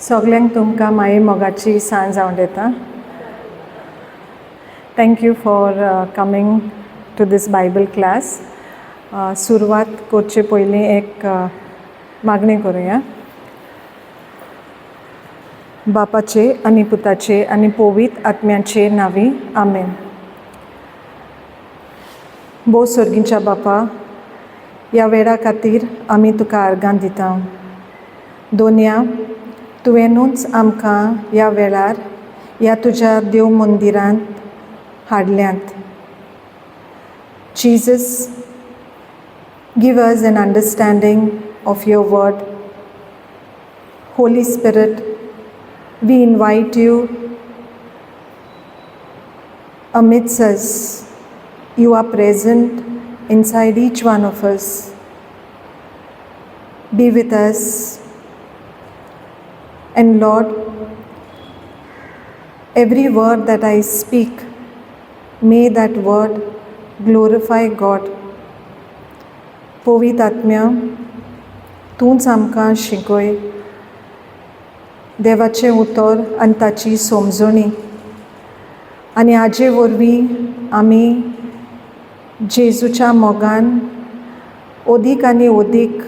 सगल्यांक तुमकां माये मोगाची सांज हांव दितां. Thank you for coming to this Bible class. सुरवात करचे पयलीं एक मागणी करुया. बापाचे आनी पुताचे आनी पवित्र आत्म्याचे नांवी आमेन. भोव सर्गीच्या बापा, ह्या वेळा खातीर आमी तुका आर्गां दिता. दोनया, तुवेंनूच आमकां ह्या वेळार ह्या तुज्या देव मंदिरांत हाडल्यांत. Jesus, give us an understanding of your word. Holy Spirit, we invite you amidst us. You are present inside each one of us. Be with us. And Lord, every word that I speak, may that word glorify God. पवित्र आत्म्या, तूंच आमकां शिकय. देवाचें उतर आनी ताची समजणी, आनी हाजे वरवीं आमी जेजूच्या मोगान ओदीक आनी ओदीक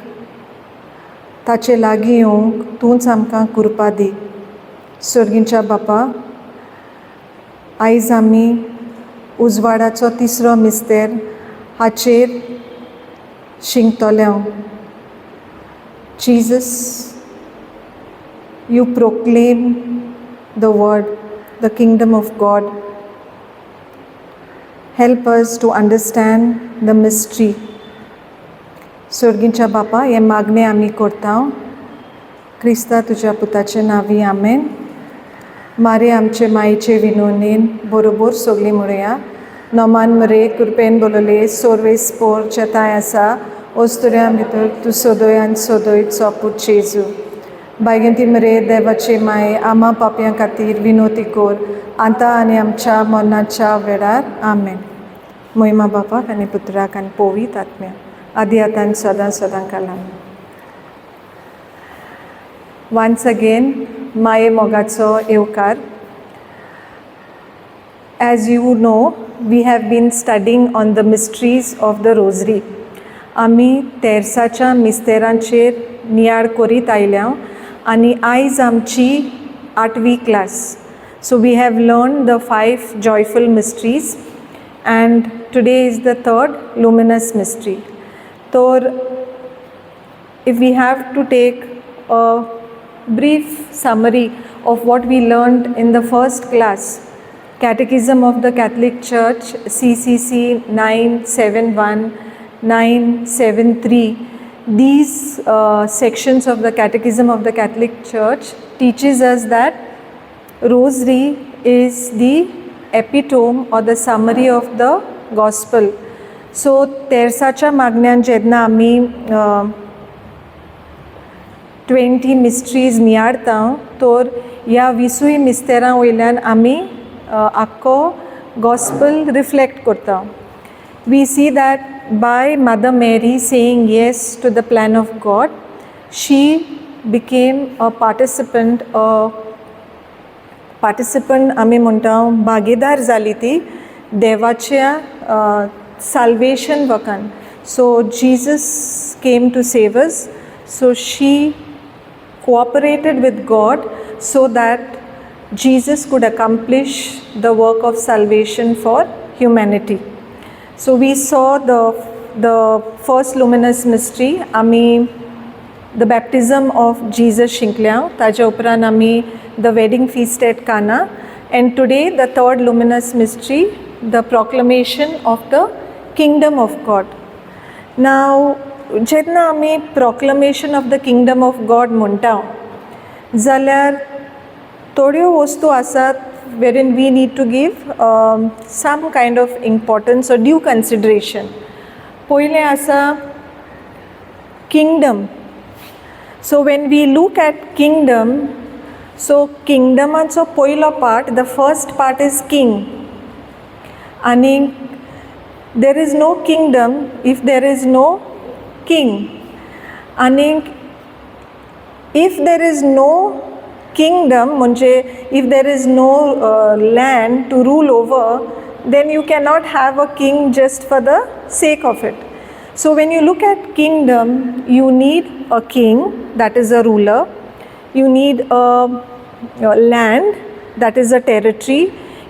ताचे लागीं येवंक तूंच आमकां कृपा दी. सर्गीच्या बापा, आयज आमी उजवाडाचो तिसरो मिस्तेर हाचेर शिंकतले. Jesus, you proclaim the word, the kingdom of God. Help us to understand the mystery. सर्गीच्या बापा, हे मागणे आमी करता क्रिस्ता तुज्या पुताचे नांवी आमेन. मारे आमचे मायेचे विनोनीन बरोबर सगळीं म्हणुया. नोमान मरे कृपेन बोलोले सोर्वे स्पोर चेताय आसा ओस्तुऱ्या भितर तूं सोदोय आनी सोदोयचो पूत जेजू. बायगेंती मरे देवाचे माय आमा पापयां खातीर विनोती कोर आतां आनी आमच्या मरणाच्या वेळार आमेन. महिमा बापाक आनी पुत्राक आनी पवित्र आत्म्या आदी आतां आनी सदां सदां कालां. वन्स अगेन माये मोगाचो येवकार. As you know, we have been studying on the mysteries of the rosary. आमी तेरसाच्या मिस्तेरांचेर नियाळ करीत आयल्या आनी आयज आमची 8वी class. So we have learned the 5 joyful mysteries and today is the 3rd luminous mystery. तर if we have to take a brief summary of what we learned in the first class, Catechism of the Catholic Church, CCC 971, 973. These sections of the Catechism of the Catholic Church teaches us that Rosary is the epitome or the summary of the Gospel. So, तेरसाच्या मागण्यान जेन्ना आमी 20 mysteries नियाळता तर ह्या 20 मिस्तेरां वयल्यान आमी आख्खो gospel reflect करता. We see that by Mother Mary saying yes to the plan of God, she became a participant आमी म्हणटा भागीदार जाली ती देवाच्या salvation workan. So Jesus came to save us. So she cooperated with God so that Jesus could accomplish the work of salvation for humanity. So we saw the first luminous mystery. आमी the baptism of Jesus शिंकल्या. ताज्या उपरांत आमी the wedding feast at Cana. And today the 3rd luminous mystery, the proclamation of the kingdom of God. Now, जेन्ना आमी proclamation of the kingdom of God म्हणटा जाल्यार थोड्यो वस्तू आसात wherein we need to give some kind of importance or due consideration. पयलें आसा kingdom. So when we look at kingdom, so kingdomaचो पयलो part, the first part is king. आनी there is no kingdom if there is no king. आनी if there is no kingdom म्हणजे if there is no land to rule over, then you cannot have a king just for the sake of it. So when you look at kingdom, you need a king, that is a ruler. You need a land, that is a territory.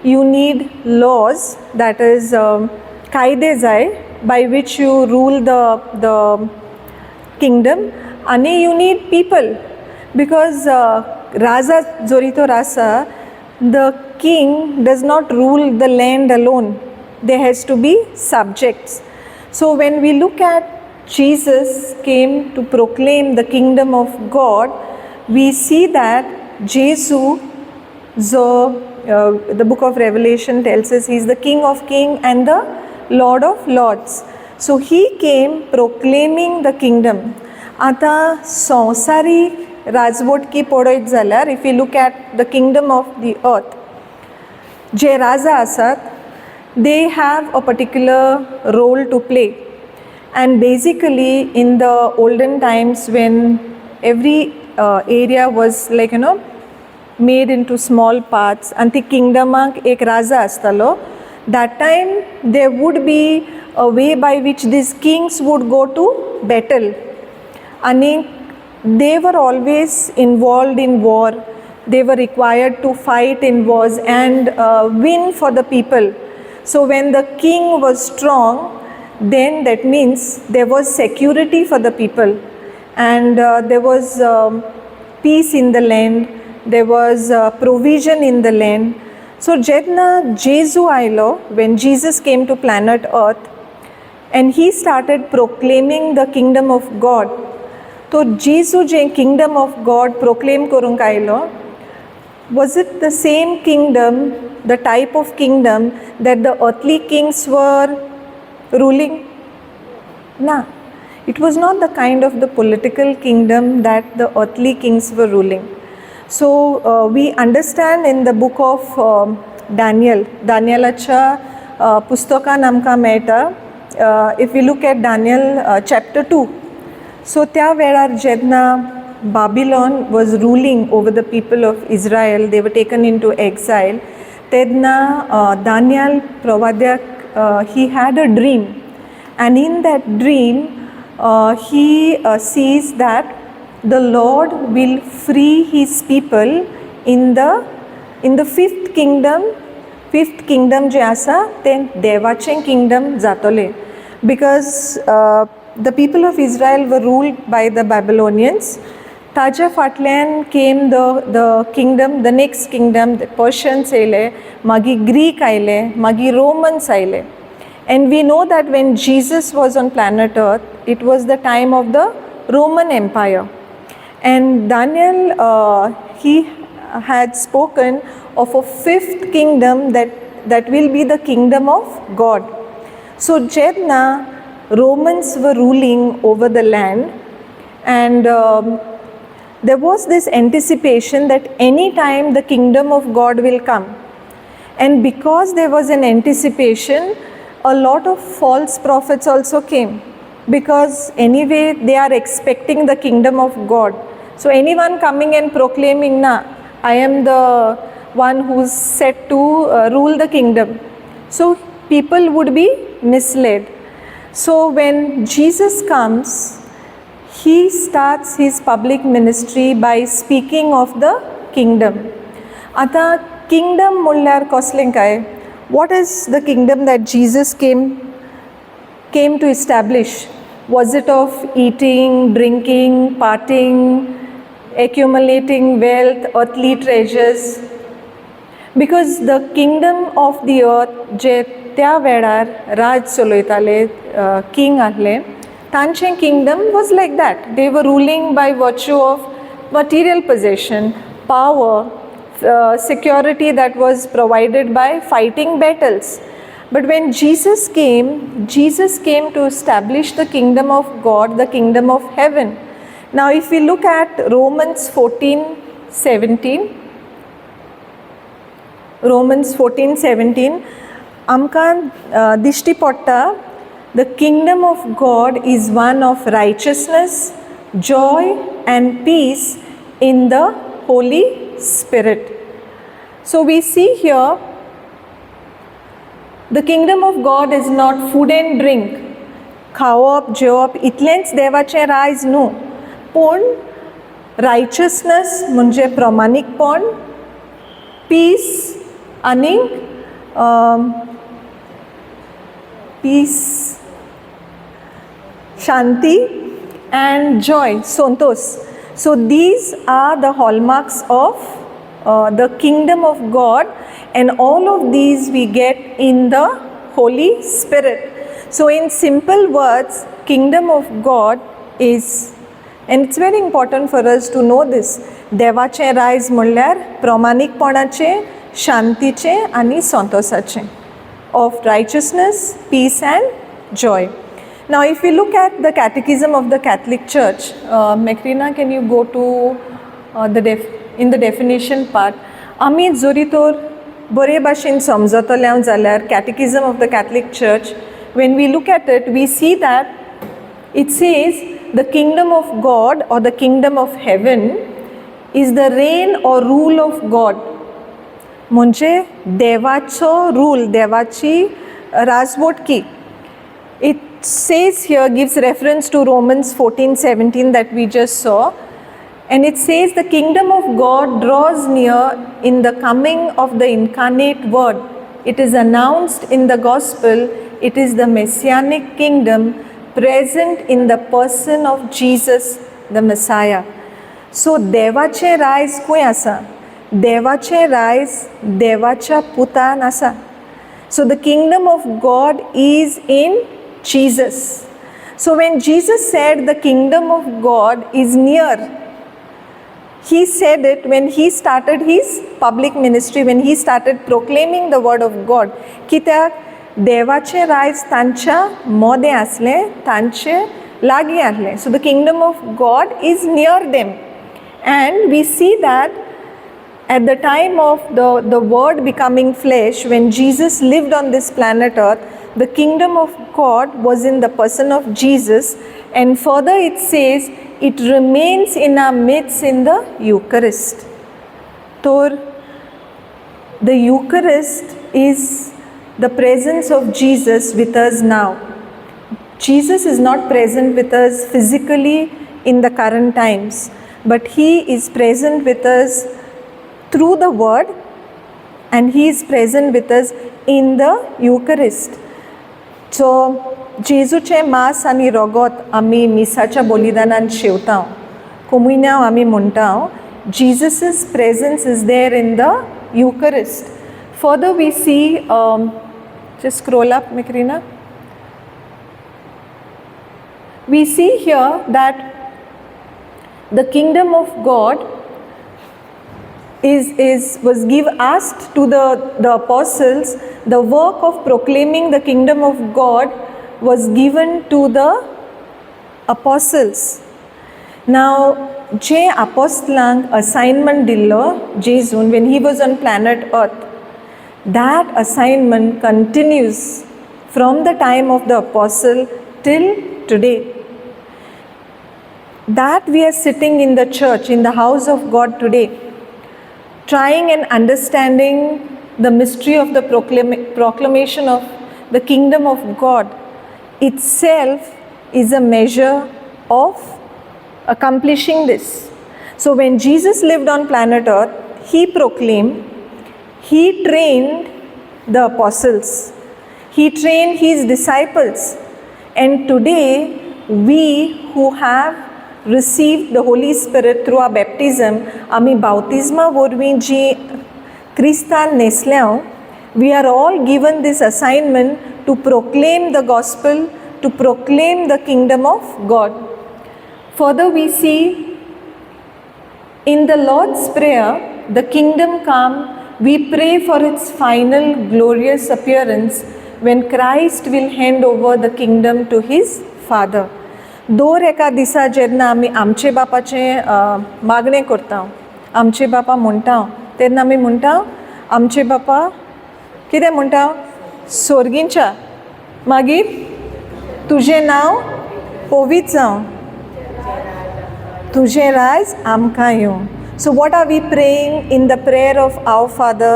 You need laws, that is कायदे जाय, by which you rule the kingdom. And you need people, because raja jori to rasa, the king does not rule the land alone. There has to be subjects. So when we look at Jesus came to proclaim the kingdom of God, we see that Jesus, the book of Revelation tells us he is the King of Kings and the Lord of Lords. So he came proclaiming the kingdom. आता संवसारी राजवटकी पळयत जाल्यार if we look at the kingdom of the earth, जे राजा आसात, they have a particular role to play. And basically in the olden times, when every area was like made into small parts, and the kingdomak ek raja astalo, that time there would be a way by which these kings would go to battle. And they were always involved in war. They were required to fight in wars and win for the people. So when the king was strong, then that means there was security for the people, and there was peace in the land, there was provision in the land. So jedna Jesu ailo, when Jesus came to planet earth and he started proclaiming the kingdom of God, तो जेजू जे kingdom of God proclaim करूंक आयलो, was it the same kingdom, the type of kingdom that the earthly kings were ruling? No, it was not the kind of the political kingdom that the earthly kings were ruling. So we understand in the book of Danielacha पुस्तकान आमकां मेळटा. If we look at Daniel chapter 2, so त्या वेळार जेन्ना Babylon was ruling over the people of Israel, they were taken into exile. तेन्ना Daniel प्रवाद्याक he had a dream, and in that dream he sees that the Lord will free his people in the fifth kingdom. Fifth kingdom जे आसा तें देवाचें kingdom जातोलें, because the people of Israel were ruled by the Babylonians. ताज्या फाटल्यान came the kingdom, the next kingdom, the Persians आयले, मागीर Greek आयले, मागीर Romans आयले. And we know that when Jesus was on planet earth, it was the time of the Roman Empire. And Daniel, he had spoken of a fifth kingdom that will be the kingdom of God. So jedna Romans were ruling over the land, and there was this anticipation that any time the kingdom of God will come. And because there was an anticipation, a lot of false prophets also came, because anyway they are expecting the kingdom of God. So anyone coming and proclaiming, na, I am the one who's set to rule the kingdom, so people would be misled. So when Jesus comes, he starts his public ministry by speaking of the kingdom. आता kingdom म्हणल्यार कसलें काय? What is the kingdom that Jesus came to establish? Was it of eating, drinking, partying, accumulating wealth, earthly treasures? Because the kingdom of the earth जे त्या वेळार राज चलयताले, king आहले, तांचें kingdom was like that. They were ruling by virtue of material possession, power, security that was provided by fighting battles. But when Jesus came to establish the kingdom of God, the kingdom of heaven. Now if we look at Romans 14:17, आमकां दिश्टी पडटा, the kingdom of God is one of righteousness, joy and peace in the Holy Spirit. So we see here, the kingdom of God is not food and drink, खावप जेवप इतलेंच देवाचें रायज न्हू, पूण रायचसनस म्हणजे प्रमाणीकपण, पीस आनीक पीस, शांती and joy, संतोष. So these are the hallmarks of the kingdom of God, and all of these we get in the Holy Spirit. So in simple words, kingdom of God is, and it's very important for us to know this, देवाचें रायज म्हणल्यार प्रमाणीकपणाचें, शांतीचें आनी संतोषाचें, of righteousness, peace and joy. Now if we look at the Catechism of the Catholic Church, Macrina, can you go to in the definition part, आमी जोरी तोर बरे भाशेन समजतले जाल्यार Catechism of the Catholic Church, when we look at it, we see that it says the kingdom of God or the kingdom of heaven is the reign or rule of God. म्हणजे देवाचो rule, देवाची राजवटकी. It says here, gives reference to Romans 14:17 that we just saw, and it says the kingdom of God draws near in the coming of the incarnate word. It is announced in the gospel. It is the messianic kingdom present in the person of Jesus the Messiah. So देवाचे रायज खंय आसा? देवाचे रायज देवाच्या पुतान आसा. So the kingdom of God is in Jesus. So when Jesus said the kingdom of God is near, he said it when he started his public ministry, when he started proclaiming the word of God. कित्याक देवाचे रायज तांच्या मोदें आसलें, तांचे लागीं आसलें. So the kingdom of God is near them. And we see that at the time of the word becoming flesh, when Jesus lived on this planet earth, the kingdom of God was in the person of Jesus, and further it says it remains in our midst in the Eucharist. So the Eucharist is the presence of Jesus with us now. Jesus is not present with us physically in the current times, but he is present with us through the word, and he is present with us in the Eucharist. So जेजूचे मास आनी रोगोत आमी मिसाच्या बोलिदानान शेवता, कमुयन्याव आमी म्हणटा, Jesus' presence is there in the Eucharist. Further we see, just scroll up, Macrina. We see here that the kingdom of God was asked to the apostles. The work of proclaiming the kingdom of God was given to the apostles. Now, J apostlank assignment dillo Jesus when he was on planet Earth, that assignment continues from the time of the apostle till today. That we are sitting in the church, in the house of God today, trying and understanding the mystery of the proclamation of the kingdom of God itself is a measure of accomplishing this. So when Jesus lived on planet Earth, he proclaimed, he trained the apostles, he trained his disciples, and today we who have received the Holy Spirit through our baptism, आमी बावतिजमा वरवीं जी क्रिस्तान नेसल्या, we are all given this assignment to proclaim the gospel, to proclaim the kingdom of God. Further we see in the Lord's Prayer, the kingdom come, we pray for its final glorious appearance when Christ will hand over the kingdom to his Father. दर एका दिसा जेन्ना आमी आमचे बापाचें मागणें करता, आमचे बापा म्हणटा, तेन्ना आमी म्हणटा, आमचे बापा कितें म्हणटा, स्वर्गींच्या, मागीर तुजें नांव पवित्र जावं, तुजें रायज आमकां येवं. So what are we praying in the prayer of our Father?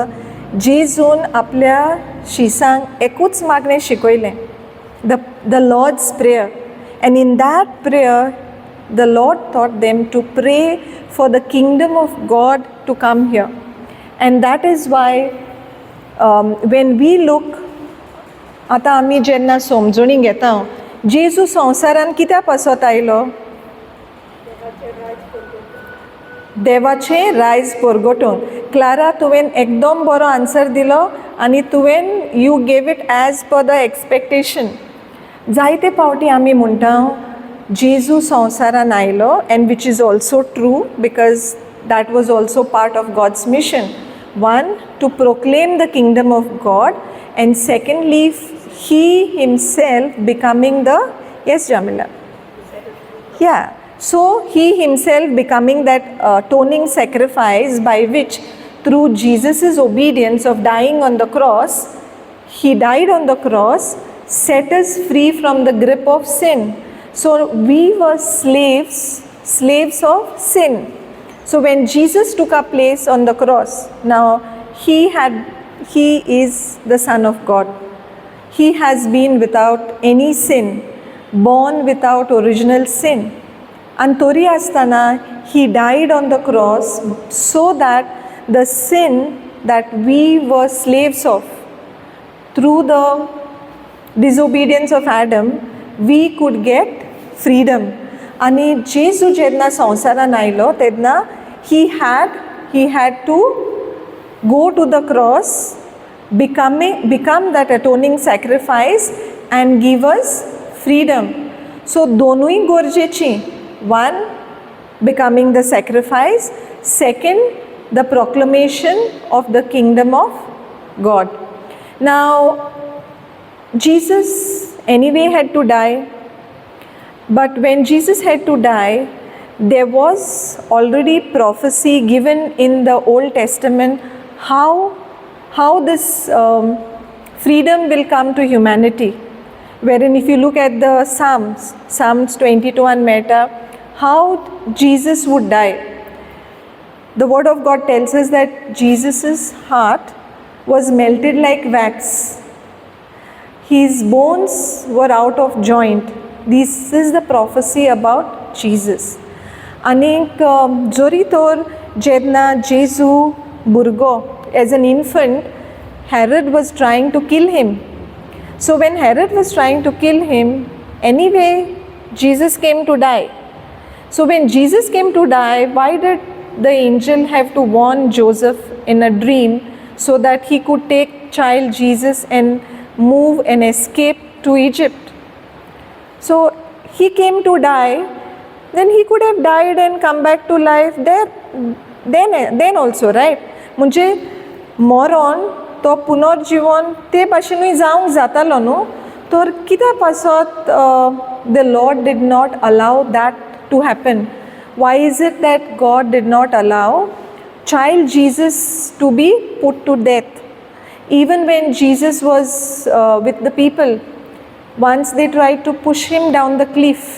जेजून आपल्या शिसांक एकूच मागणें शिकयलें, the Lord's prayer. And in that prayer, the Lord taught them to pray for the kingdom of God to come here. And that is why when we look, आतां आमी जेन्ना समजुणी घेता, जेजू संवसारान कित्या पासत आयलो? देवाचें रायज परगटून. क्लारा, तुवें एकदम बरो आन्सर दिलो आनी तुवें you gave it as per the expectation. जायते फावटी आमी म्हणटा जेजू संवसारान आयलो, and which is also true because that was also part of God's mission. One, to proclaim the kingdom of God, and secondly he himself becoming the, yes Jamila, yeah, so he himself becoming that atoning sacrifice by which through Jesus's obedience of dying on the cross, he died on the cross, set us free from the grip of sin. So we were slaves of sin. So when Jesus took our place on the cross, now he is the Son of God. He has been without any sin, born without original sin. And tori astana, he died on the cross so that the sin that we were slaves of, through the disobedience of Adam, we could get freedom. Ani Jesu जेन्ना संवसारान आयलो तेन्ना he had to go to the cross, become that atoning sacrifice and give us freedom. So दोनूय गरजेची. One, becoming the sacrifice. Second, the proclamation of the kingdom of God. Now Jesus anyway had to die, but when Jesus had to die, there was already prophecy given in the Old Testament how this freedom will come to humanity. Wherein if you look at the Psalms 22 and Meta, how Jesus would die. The word of God tells us that Jesus' heart was melted like wax. His bones were out of joint. This is the prophecy about Jesus. Anik jori tor जेन्ना जेजू भुरगो, as an infant, Herod was trying to kill him. So when Herod was trying to kill him, anyway, Jesus came to die. So when Jesus came to die, why did the angel have to warn Joseph in a dream so that he could take child Jesus and move and escape to Egypt? So he came to die, then he could have died and come back to life there, then also, right? म्हणजे मरण तो पुनर्जीवन ते भाशेनूय जावंक जातालो न्हू, तर कित्या पासत the Lord did not allow that to happen? Why is it that God did not allow child Jesus to be put to death? Even when Jesus was with the people, once they tried to push him down the cliff,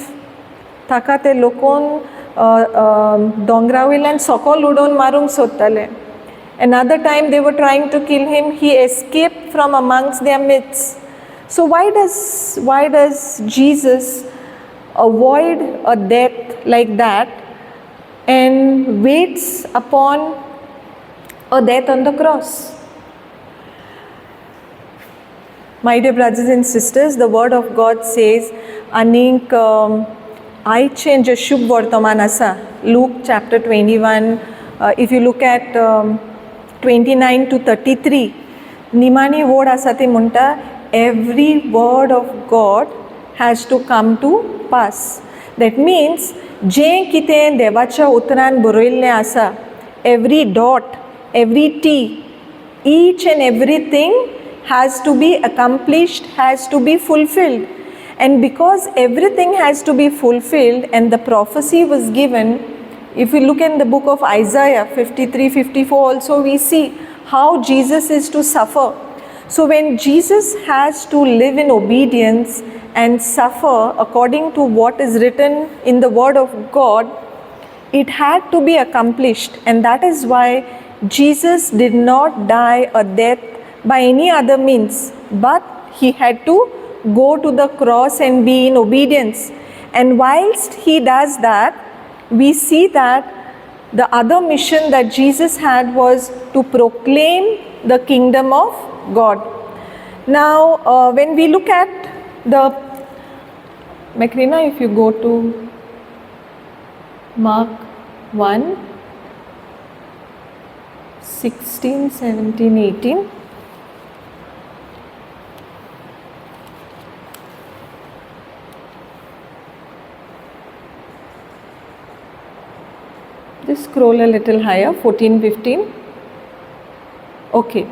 ताका ते लोकोन दोंगरा वयल्यान सकयल उडोवन मारूंक सोदताले. Another time they were trying to kill him, he escaped from amongst their midst. So why does Jesus avoid a death like that and waits upon a death on the cross? My dear brothers and sisters, the word of God says, anik आयचें जें शुभ वर्तमान आसा, Luke chapter 21, if you look at 29 to 33, निमाणी वोड आसा ती म्हणटा, every word of God has to come to pass. That means जें कितें देवाच्या उतरान बरयल्लें आसा, every dot, every T, each and everything has to be accomplished, has to be fulfilled. And because everything has to be fulfilled and the prophecy was given, if we look in the book of Isaiah 53, 54 also, we see how Jesus is to suffer. So when Jesus has to live in obedience and suffer according to what is written in the word of God, It had to be accomplished, and that is why Jesus did not die a death by any other means, but he had to go to the cross and be in obedience. And whilst he does that, we see that the other mission that Jesus had was to proclaim the kingdom of God. Now, when we look at the, Macrina, if you go to Mark 1, 16, 17, 18. Just scroll a little higher, 14, 15. Okay.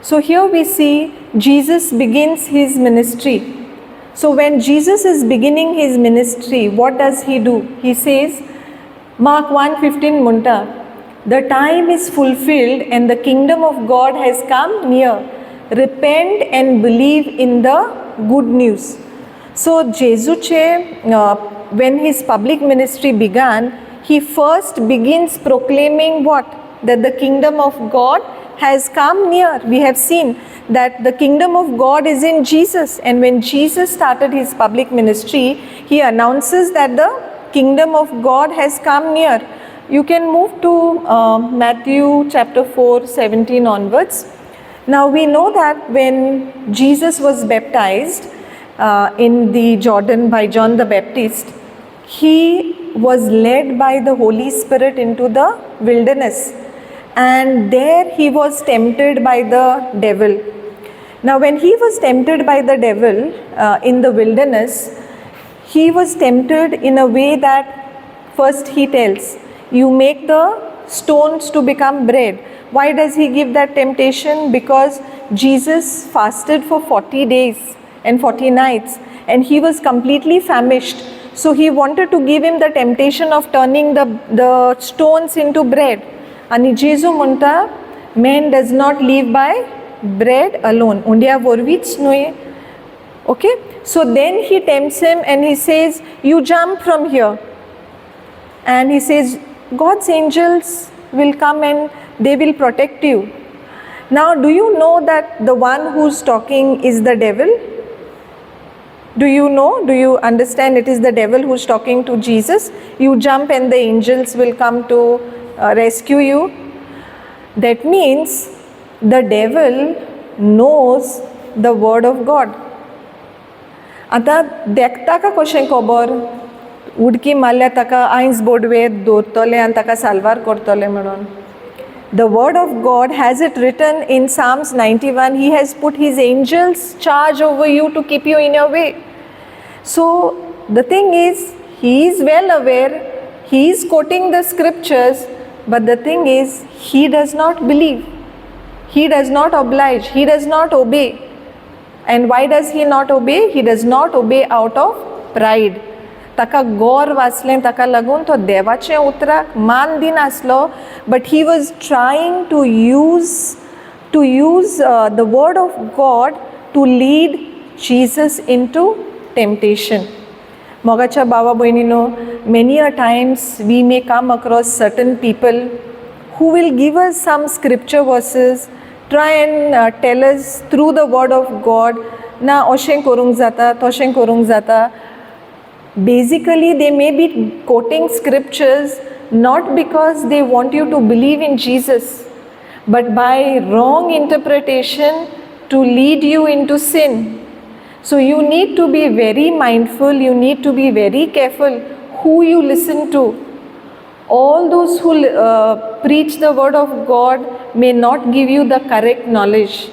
So here we see Jesus begins his ministry. So when Jesus is beginning his ministry, what does he do? He says, Mark 1:15 munta, the time is fulfilled and the kingdom of God has come near. Repent and believe in the good news. So Jesuche, when his public ministry began, he first begins proclaiming what? That the kingdom of God has come near. We have seen that the kingdom of God is in Jesus, and when Jesus started his public ministry, he announces that the kingdom of God has come near. You can move to Matthew chapter 4, 17 onwards. Now we know that when Jesus was baptized in the Jordan by John the Baptist, he was led by the Holy Spirit into the wilderness, and there he was tempted by the devil. Now when he was tempted by the devil in the wilderness, he was tempted in a way that first he tells, you make the stones to become bread. Why does he give that temptation? Because Jesus fasted for 40 days and 40 nights and he was completely famished. So he wanted to give him the temptation of turning the stones into bread. And Jesus munta, man does not live by bread alone. Undia vorvich noye. Okay, so then he tempts him and he says, you jump from here. And he says, God's angels will come and they will protect you. Now, do you know that the one who's talking is the devil? Do you know? Do you understand it is the devil who's talking to Jesus? You jump and the angels will come to rescue you. That means the devil knows the word of God. आता देखता का कशें खबर उडकी मारल्या ताका ions Bodwe दवरतले आनी ताका साल्वार करतले म्हणून. The word of God has it written in Psalms 91, he has put his angels charge over you to keep you in your way. So the thing is, he is well aware, he is quoting the scriptures, but the thing is, he does not believe, he does not oblige, he does not obey. And why does he not obey? He does not obey out of pride. ताका गोर वाचलें ताका लागून तो देवाचें उतराक मान दिनासलो, but he was trying to use the word of God to lead Jesus into temptation. मोगाच्या भावा भयणीनो, many a times we may come across certain people who will give us some scripture verses, try and tell us through the word of God, na oshen korung jata, toshen korung jata. Basically, they may be quoting scriptures not because they want you to believe in Jesus, but by wrong interpretation to lead you into sin. So you need to be very mindful, you need to be very careful who you listen to. All those who preach the word of God may not give you the correct knowledge,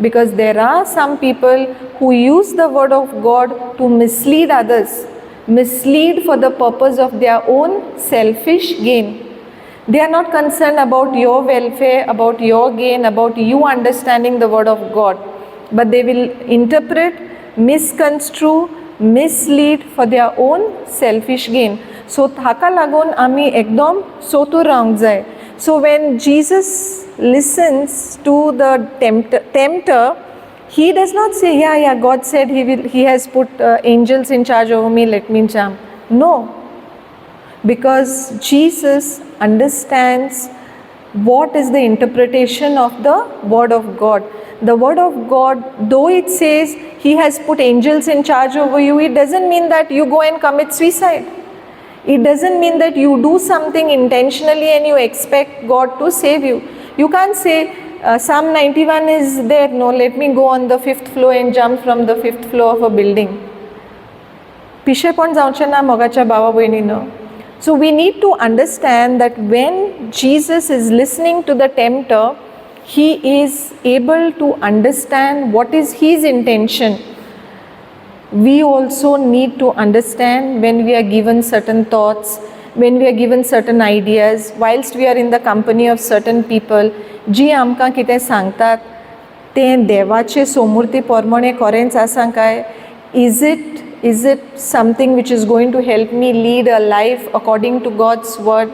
because there are some people who use the word of God to mislead others, mislead for the purpose of their own selfish gain. They are not concerned about your welfare, about your gain, about you understanding the word of God, but they will interpret, misconstrue, mislead for their own selfish gain. So हाका लागून आमी एकदम सोतूर रावंक जाय. So when Jesus listens to the tempter, he does not say, yeah, God said he has put angels in charge over me, let me jump. No. because Jesus understands what is the interpretation of the Word of God. The Word of God, though it says He has put angels in charge over you, it doesn't mean that you go and commit suicide. It doesn't mean that you do something intentionally and you expect God to save you. You can't say, Psalm 91 is there, no, let me go on the 5th floor and jump from the 5th floor of a building. पिशे पण जावचें ना मोगाच्या भावा भयणीनो. So we need to understand that when Jesus is listening to the tempter, he is able to understand what is his intention. We also need to understand when we are given certain thoughts, when we are given certain ideas, whilst we are in the company of certain people, जी आमकां कितें सांगतात तें देवाचे सोमुर्ती पोरमोणे खरेंच आसा काय? Is it something which is going to help me lead a life according to God's word?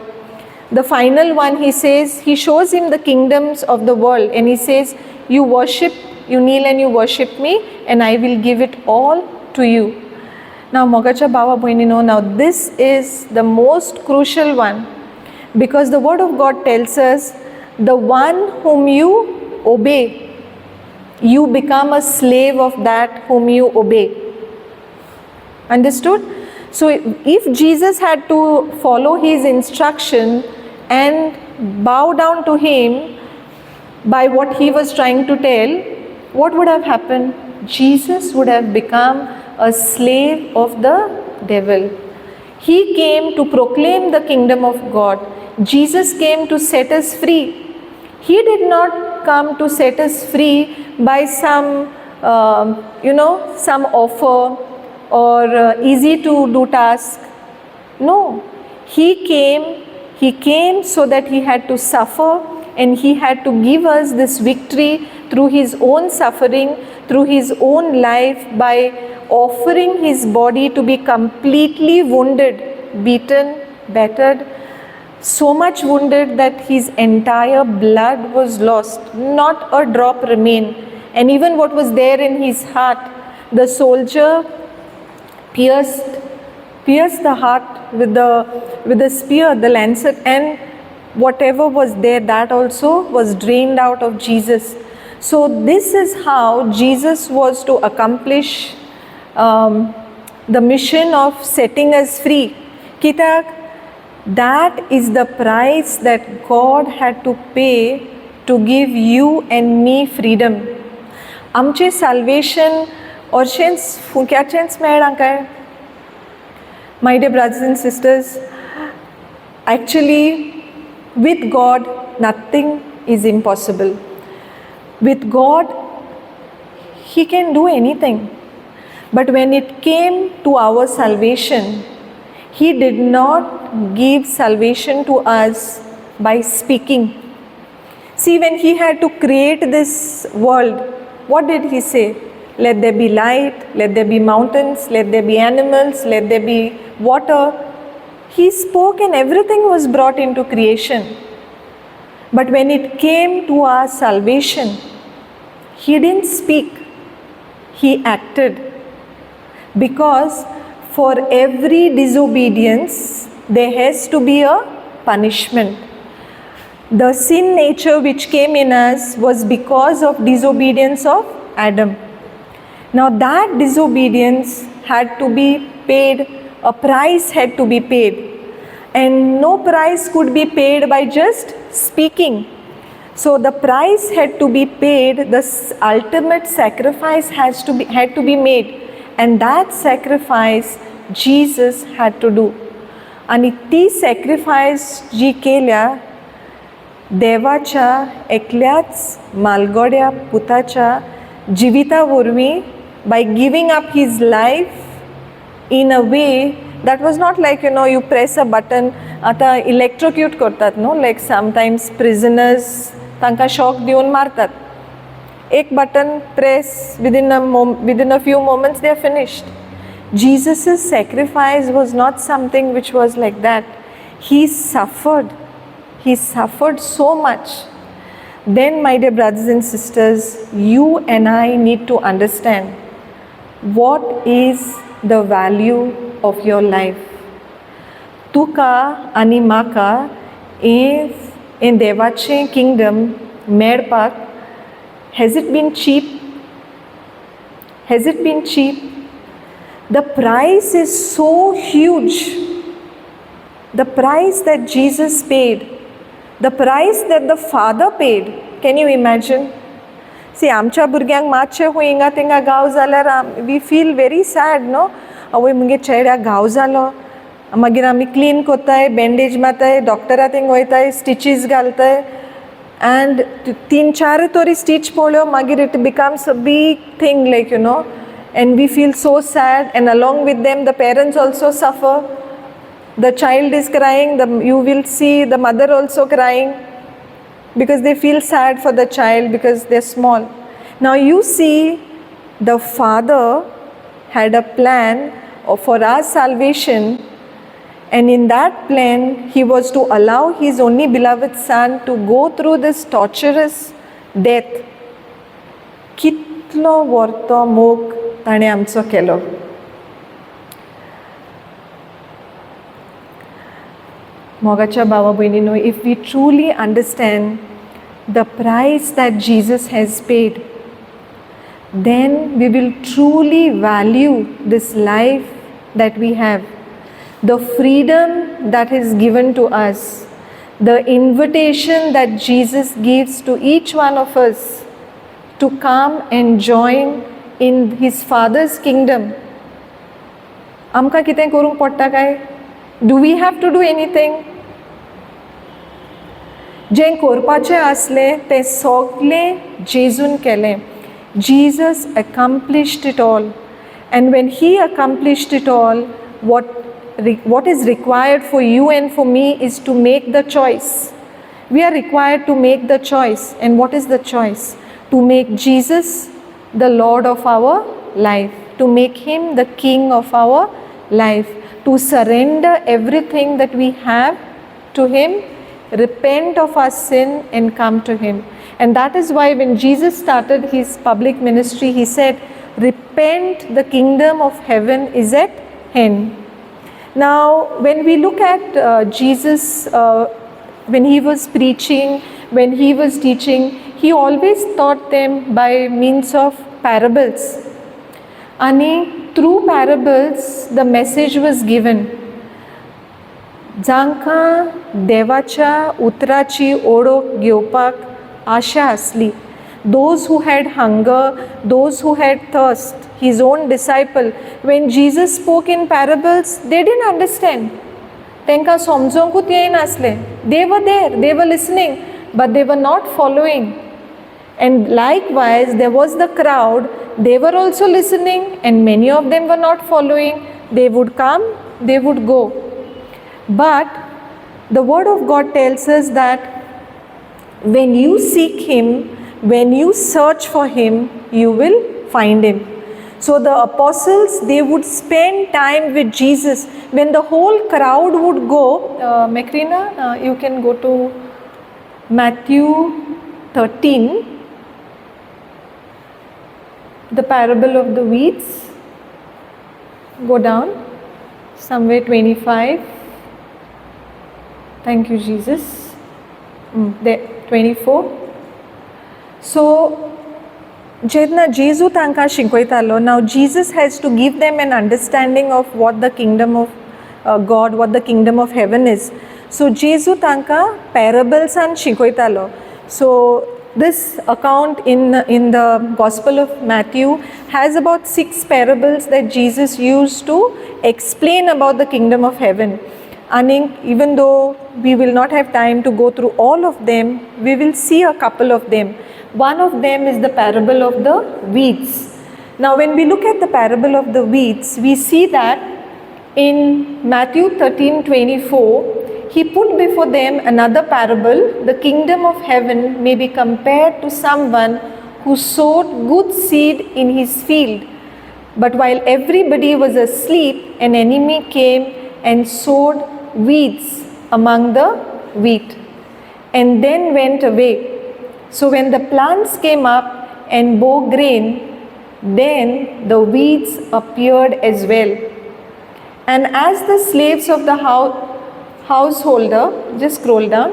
The final one, he says, he shows him the kingdoms of the world and he says, you kneel and you worship me and I will give it all to you. Now, mogacha baba bhoinino, now this is the most crucial one, because the word of God tells us, the one whom you obey, you become a slave of that whom you obey. Understood? So if Jesus had to follow his instruction and bow down to him by what he was trying to tell, what would have happened? Jesus would have become a slave of the devil. He came to proclaim the kingdom of God. Jesus came to set us free. He did not come to set us free by some offer or easy to do task. No, he came so that he had to suffer and he had to give us this victory through his own suffering, through his own life, by offering his body to be completely wounded, beaten, battered, so much wounded that his entire blood was lost, not a drop remained. And even what was there in his heart, the soldier pierced the heart with the spear, the lancet, and whatever was there, that also was drained out of Jesus. So this is how Jesus was to accomplish the mission of setting us free. Kitak, that is the price that God had to pay to give you and me freedom. Amche salvation or chance kya chance मेळ्ळां काय? My dear brothers and sisters, actually with God nothing is impossible. With God he can do anything. But when it came to our salvation, he did not give salvation to us by speaking. See, when he had to create this world, what did he say? Let there be light, let there be mountains, let there be animals, let there be water. He spoke and everything was brought into creation. But when it came to our salvation, he didn't speak, he acted. Because for every disobedience, there has to be a punishment. The sin nature which came in us was because of disobedience of Adam. Now that disobedience had to be paid, a price had to be paid. And no price could be paid by just speaking. So the price had to be paid, the ultimate sacrifice had to be made. And that sacrifice Jesus had to do. आणि ती sacrifice जी केल्या देवाच्या एकल्याच मालगोड्या पुताच्या जिविता वरवीं, by giving up his life in a way that was not like, you press a button, आता electrocute करतात, no, like sometimes prisoners तांकां shock दिवन मारतात. एक button press, within a few moments they are finished. Jesus' sacrifice was not something which was like that. He suffered so much. Then, my dear brothers and sisters, you and I need to understand what is the value of your life. तुका आनी म्हाका हें देवाचें kingdom मेळपाक has it been cheap? Has it been cheap? The price is so huge. The price that Jesus paid, the price that the Father paid. Can you imagine? See, आमच्या भुरग्यांक मातशें खूंय हिंगा तिंगा घाव जाल्यार we feel very sad no. आवय मुगे चेड्याक घाव जालो, मागीर आमी क्लीन कोत्ताय, बँडेज मारताय, डॉक्टरा थिंग वयताय, स्टिचीस घालताय, and 3-4 तोरी स्टिच पळयो मागीर इट बिकम्स अ बीग thing like you know, and we feel so sad, and along with them the parents also suffer. The child is crying, you will see the mother also crying because they feel sad for the child because they're small. Now you see, the Father had a plan for our salvation, and in that plan he was to allow his only beloved son to go through this torturous death. कितलो व्हरतो मोग ताणें आमचो केलो. मोगाच्या भावा भयणीनो, if we truly understand the price that Jesus has paid, then we will truly value this life that we have, the freedom that is given to us, the invitation that Jesus gives to each one of us to come and join in his Father's kingdom. आमकां कितें करूंक पडटा काय? Do we have to do anything? जें करपाचें आसलें तें सगलें जेजून केलें. Jesus accomplished it all, and when he accomplished it all, what is required for you and for me is to make the choice. We are required to make the choice. And what is the choice? To make Jesus the Lord of our life, to make him the King of our life, to surrender everything that we have to him, repent of our sin and come to him. And that is why when Jesus started his public ministry, he said, repent, the kingdom of heaven is at hand. Now when we look at Jesus, when he was preaching, when he was teaching, he always taught them by means of parables. And through parables the message was given. जांकां देवाच्या उतराची ओळख घेवपाक आशा आसली, those who had hunger, those who had thirst, his own disciple, when Jesus spoke in parables, they didn't understand. तांकां समजोंकूच येनासलें. They were there, they were listening, but they were not following. And likewise, there was the crowd, they were also listening, and many of them were not following. They would come, they would go. But the word of God tells us that when you seek him, when you search for him, you will find him. So the apostles, they would spend time with Jesus. When the whole crowd would go, Macrina, you can go to Matthew 13, the parable of the weeds. Go down, somewhere 25. Thank you, Jesus. There, 24. So, जेन्ना जेजू तांकां शिकयतालो, now Jesus has to give them an understanding of what the kingdom of God, what the kingdom of heaven is. So, जेजू तांकां parables-आन शिकयतालो. So, this account in the Gospel of Matthew has about 6 parables that Jesus used to explain about the kingdom of heaven. And even though we will not have time to go through all of them, we will see a couple of them. One of them is the parable of the weeds. Now when we look at the parable of the weeds, we see that in Matthew 13:24, he put before them another parable. The kingdom of heaven may be compared to someone who sowed good seed in his field. But while everybody was asleep, an enemy came and sowed weeds among the wheat and then went away. So when the plants came up and bore grain, then the weeds appeared as well. And as the slaves of the householder, just scroll down,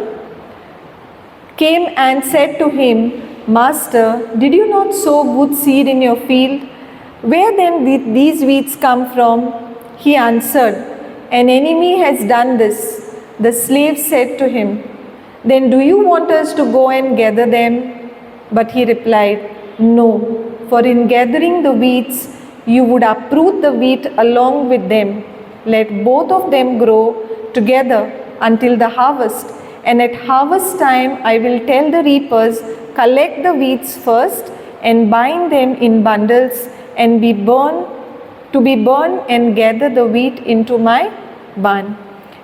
came and said to him, Master, did you not sow good seed in your field? Where then did these weeds come from? He answered, An enemy has done this. The slave said to him, Then do you want us to go and gather them? But he replied, No, for in gathering the weeds, you would uproot the wheat along with them. Let both of them grow together until the harvest. And at harvest time, I will tell the reapers, Collect the weeds first and bind them in bundles and be burned and gather the wheat into my barn.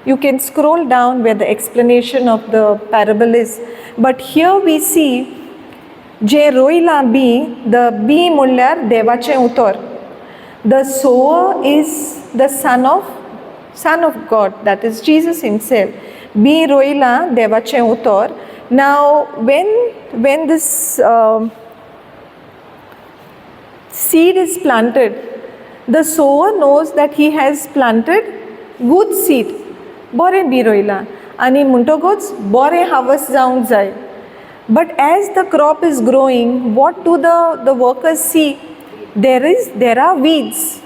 You can scroll down where the explanation of the parable is. But here we see जे रोयला बी, the bee म्हणल्यार देवाचें उतर. The sower is the son of God, that is Jesus himself. Bee royla devache utor. Now when this seed is planted, the sower knows that he has planted good seed. Bore bee royla आणि म्हणटकूच bore harvest जावंक जाय. But as the crop is growing, what do the workers see? There are weeds.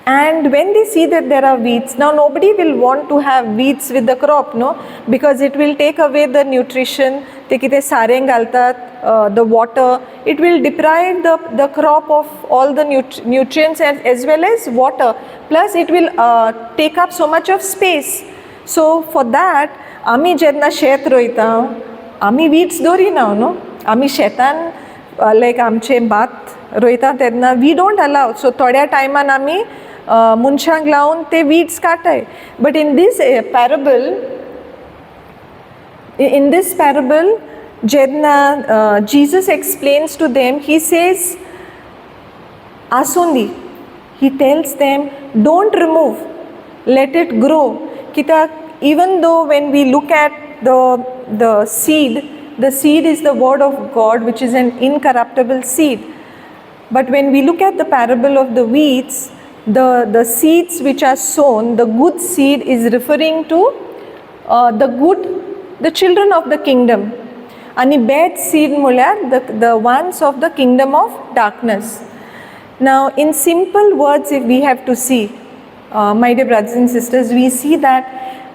And when they see that there are weeds, now nobody will want to have weeds with the crop, no? Because it will take away the nutrition, the water. It will deprive the crop of all the nutrients as well as water. Plus it will take up so much of space. So for that, आमी जेन्ना शेत रोयता, आमी weeds दवरिना, no? आमी शेतान like आमचे भात रोयता तेन्ना we don't allow. So थोड्या टायमान आमी मनशांक लावन ते weeds काटाय. But in this parable, जेन्ना Jesus explains to them, he says, Asundi. He tells them, don't remove, let it grow. Kitak, even though when we look at the seed is the word of God, which is an incorruptible seed. But when we look at the parable of the weeds, the seeds which are sown, the good seed is referring to the children of the kingdom. And the bad seed mulyar the ones of the kingdom of darkness. Now in simple words, if we have to see, my dear brothers and sisters, we see that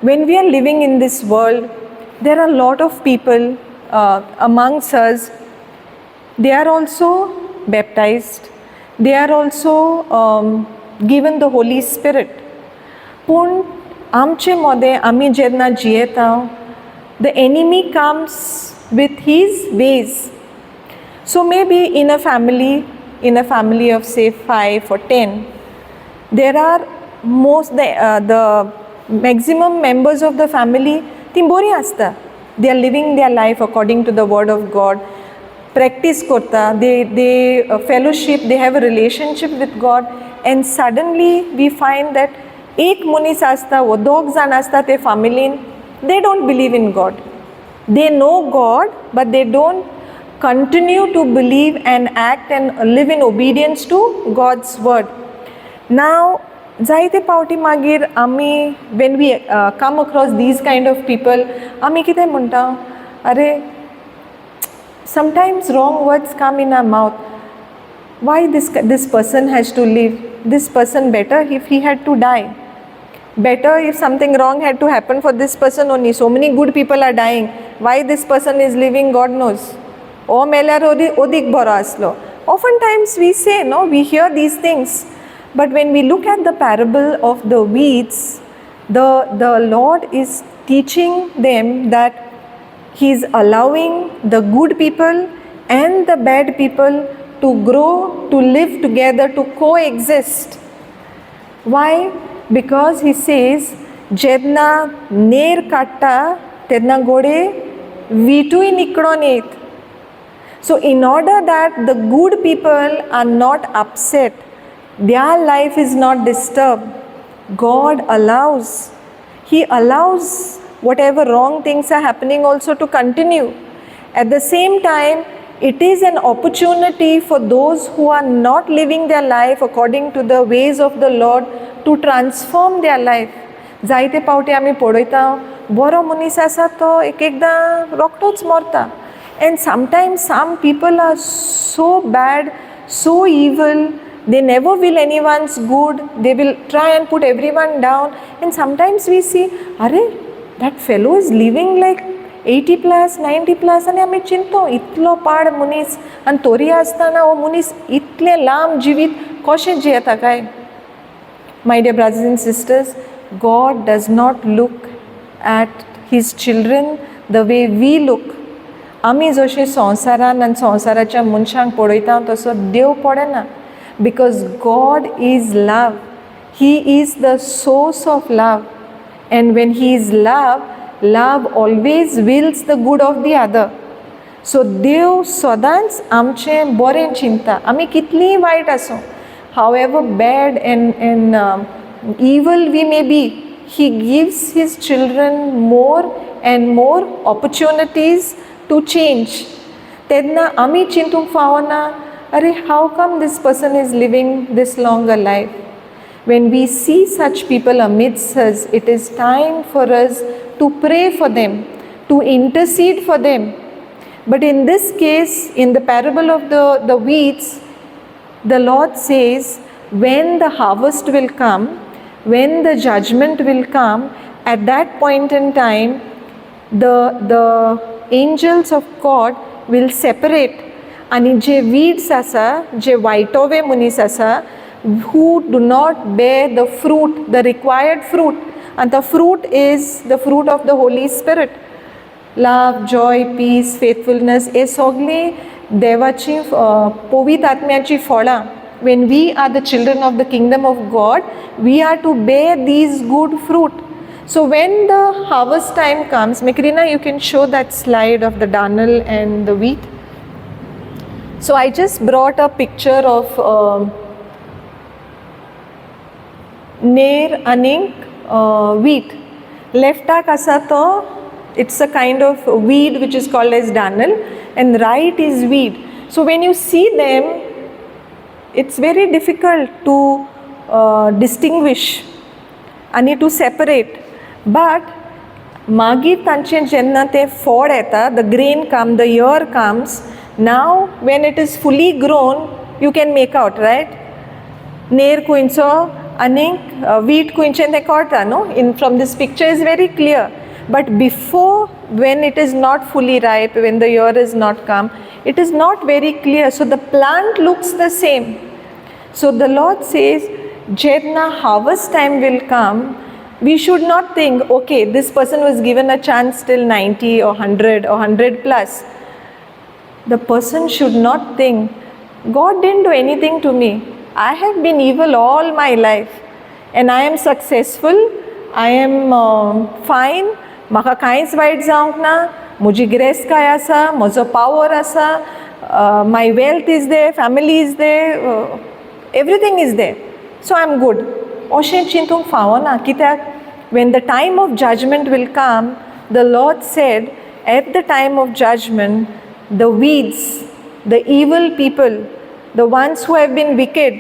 when we are living in this world, there are a lot of people amongst us. They are also baptized. They are also given the Holy Spirit. Pun amche mode ami jedna jieta, the enemy comes with his ways. So maybe in a family of say 5 or 10, there are the maximum members of the family timbori asta. They are living their life according to the word of God. Practice korta, they fellowship, they have a relationship with God, and suddenly we find that ek munis asta wo dog zan asta te family, they don't believe in God. They know God, but they don't continue to believe and act and live in obedience to God's word. Now जायते पावटी मागीर आमी when we come across these kind of people, आमी कितें म्हणटा, अरे sometimes wrong words come in our mouth. Why this person has to live? This person better if he had to die. Better if something wrong had to happen for this person only. So many good people are dying. Why this person is living, God knows. O melar odik boro aslo. Oftentimes we say, no, we hear these things. But when we look at the parable of the weeds, the Lord is teaching them that He is allowing the good people and the bad people to grow, to live together, to coexist. Why? Because He says, Jedna ner katta, tedna gode vitui nikron et. So in order that the good people are not upset, their life is not disturbed, God allows. He allows whatever wrong things are happening also to continue. At the same time, it is an opportunity for those who are not living their life according to the ways of the Lord to transform their life. जायते पावटी आमी पळयता बरो मनीस आसा तो एक एकदां रोखडोच मरता. And sometimes some people are so bad, so evil, they never will anyone's good, they will try and put everyone down. And sometimes we see, अरे that fellow is living like 80 plus, 90 plus, आनी आमी चिंतो इतलो पाड मनीस आनी तोरी आसतना हो मनीस इतले लांब जिवीत कशें जियेता काय. My dear brothers and sisters, God does not look at his children the way we look. आमी जशें संवसारान आनी संवसाराच्या मनशांक पळयता तसो देव पळयना. Because God is love. He is the source of love. And when he is love, love always wills the good of the other. So देव सदांच आमचें बरें चिंता. आमी कितलींय वायट आसूं, however bad and evil we may be, he gives his children more and more opportunities to change. तेन्ना आमी चिंतूंक फावना, अरे how come this person is living this long a life? When we see such people amidst us, it is time for us to pray for them, to intercede for them. But in this case, in the parable of the weeds, the Lord says, when the harvest will come, when the judgment will come, at that point in time, the angels of God will separate. आणि जे weeds आसा, जे वायटोवे मनीस आसा, who do not bear the fruit, the required fruit, and the fruit is the fruit of the Holy Spirit. Love, joy, peace, faithfulness, हे सगळी देवाची पवित्र आत्म्याची फळां. When we are the children of the kingdom of God, we are to bear these good fruit. So when the harvest time comes, Makrina, you can show that slide of the darnel and the wheat. So I just brought a picture of Nair aning wheat. Leftak asa to, it's a kind of weed which is called as darnel, and right is weed. So when you see them, it's very difficult to distinguish and to separate. But मागीर तांचें जेन्ना तें फळ येता, the grain comes, the ear comes, now when it is fully grown, you can make out, right? Nair खुंयचो आनी wheat खुंयचें तें कळटा न्हू. From this picture is very clear. But before, when it is not fully ripe, when the ear is not come, it is not very clear. So the plant looks the same. So the Lord says, Jedna harvest time will come, we should not think, okay, this person was given a chance till 90 or 100 or 100 plus. The person should not think, God didn't do anything to me. I have been evil all my life and I am successful, I am fine, म्हाका कांयच वायट जावंक ना, म्हजी grace काय आसा, म्हजो power आसा, my wealth is there, family is there, everything is there, so I am good. अशें चिंतूंक फावना. कित्याक when the time of judgment will come, the Lord said, at the time of judgment, the weeds, the evil people, the ones who have been wicked,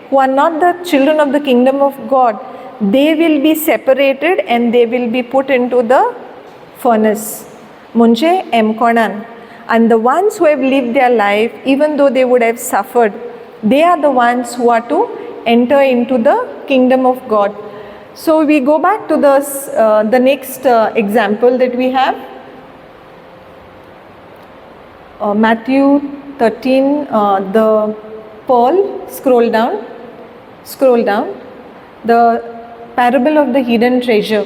who are not the children of the kingdom of God, they will be separated and they will be put into the furnace. Munje emkonan. And the ones who have lived their life, even though they would have suffered, they are the ones who are to enter into the kingdom of God. So we go back to the next example that we have. Matthew 13, the Paul, scroll down, the parable of the hidden treasure.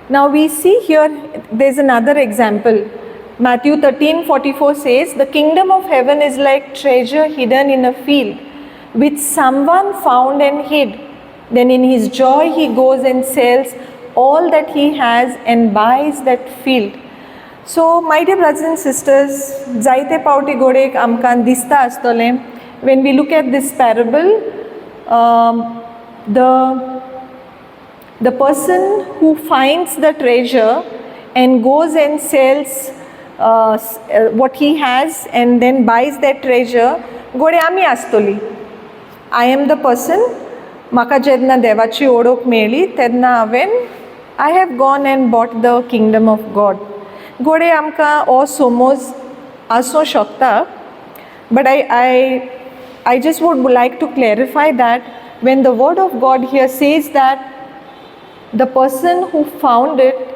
Now we see here, there's another example. Matthew 13:44 says, the kingdom of heaven is like treasure hidden in a field, which someone found and hid. Then in his joy he goes and sells all that he has and buys that field. So my dear brothers and sisters, जायते पावटी घोडेक आमकां दिसता आसतलें, when we look at this parable, the person who finds the treasure and goes and sells what he has and then buys that treasure, घोडे आमी आसतली. I am the person, म्हाका जेन्ना देवाची ओळख मेळ्ळी तेन्ना हांवें I have gone and bought the kingdom of God. घोडे आमकां हो समज आसूं शकता, but I just would like to clarify that when the word of God here says that the person who found it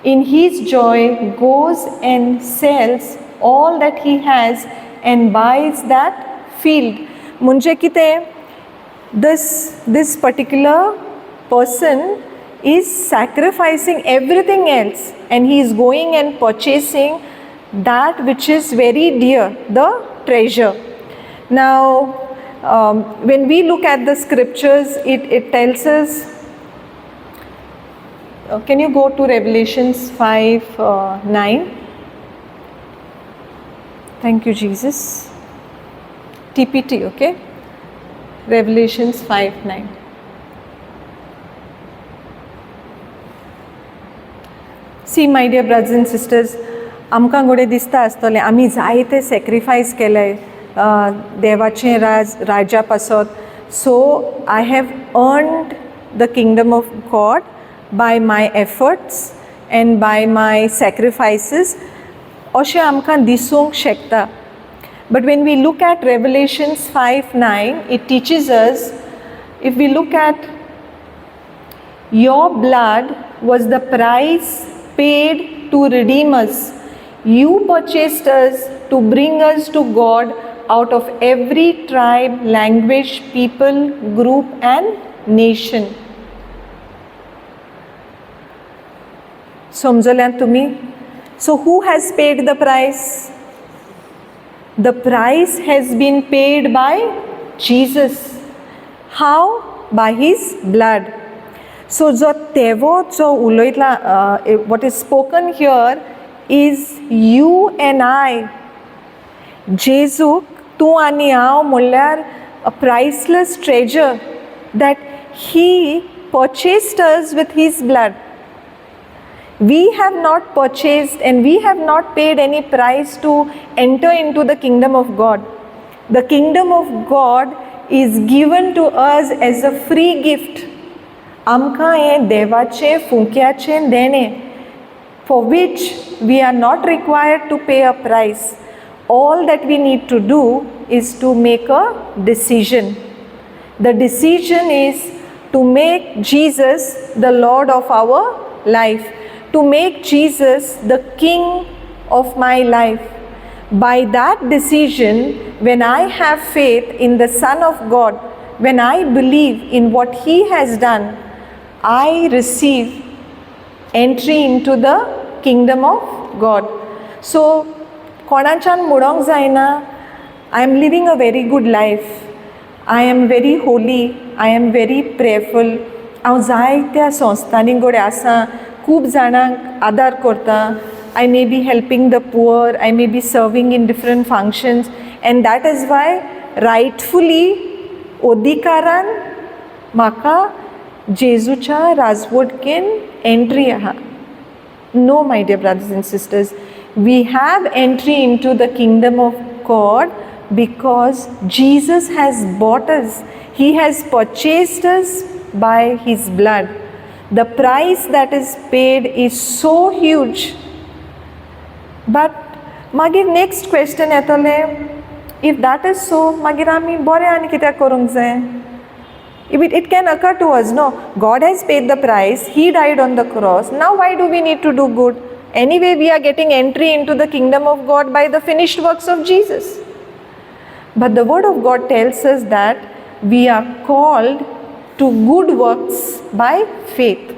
in his joy goes and sells all that he has and buys that field. म्हणजे कितें, this particular person is sacrificing everything else and he is going and purchasing that which is very dear, the treasure. Now when we look at the scriptures, it tells us, can you go to Revelations 5:9? Thank you, Jesus. TPT, okay? Revelations 5:9. See, my dear brothers and sisters, आमकां घोडे दिसता आसतलें आमी जायते sacrifice केले देवाचें राज्या पासत. So I have earned the kingdom of God by my efforts and by my sacrifices अशें आमकां दिसूंक शकता. But when we look at Revelations 5:9, it teaches us, if we look at your blood was the price paid to redeem us. You purchased us to bring us to God out of every tribe, language, people, group and nation. समजल्यात तुमी? So who has paid the price? The price has been paid by Jesus. How? By his blood. So जो तेवो जो उलोयतला, what is spoken here is you and I. जेजूक तूं आनी हांव म्हणल्यार a priceless treasure that he purchased us with his blood. We have not purchased and we have not paid any price to enter into the kingdom of God. The kingdom of God is given to us as a free gift. आमकां हें देवाचें फुंक्याचें देणें, for which we are not required to pay a price. All that we need to do is to make a decision. The decision is to make Jesus the Lord of our life, to make Jesus the King of my life. By that decision, when I have faith in the Son of God, when I believe in what he has done, I receive entry into the kingdom of God. So कोणाच्यान म्हणोंक जायना I am living a very good life, I am very holy, I am very prayerful. हांव जायत्या संस्थांनी घोडे आसा, खूब जाणांक आदार करता. I may be helping the poor, I may be serving in different functions, and that is why rightfully अधिकारान म्हाका जेजूच्या राजवटकेन एंट्री आहा. No, my dear brothers and sisters, we have entry into the kingdom of God because Jesus has bought us. He has purchased us by his blood. The price that is paid is so huge. But मागीर next question येतले, if that is so, मागीर आमी बरें आनी कित्याक करूंक जाय? It can occur to us, no, God has paid the price, he died on the cross, now why do we need to do good? Anyway, we are getting entry into the kingdom of God by the finished works of Jesus. But the word of God tells us that we are called to good works by faith.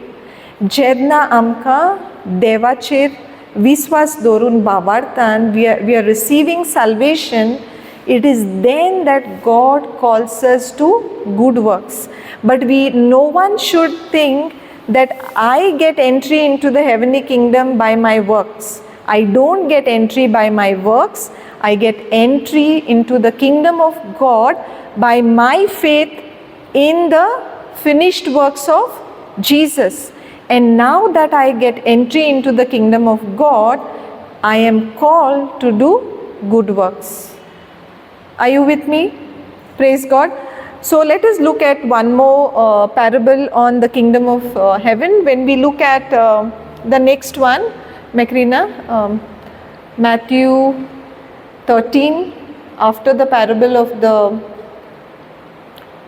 जेन्ना आमकां देवाचेर विश्वास दवरून बाबारतान we are receiving salvation, it is then that God calls us to good works. But no one should think that I get entry into the heavenly kingdom by my works. I don't get entry by my works. I get entry into the kingdom of God by my faith in the finished works of Jesus. And now that I get entry into the kingdom of God, I am called to do good works. Are you with me? Praise God. So let us look at one more parable on the kingdom of heaven. When we look at the next one, Macrina, Matthew 13, after the parable of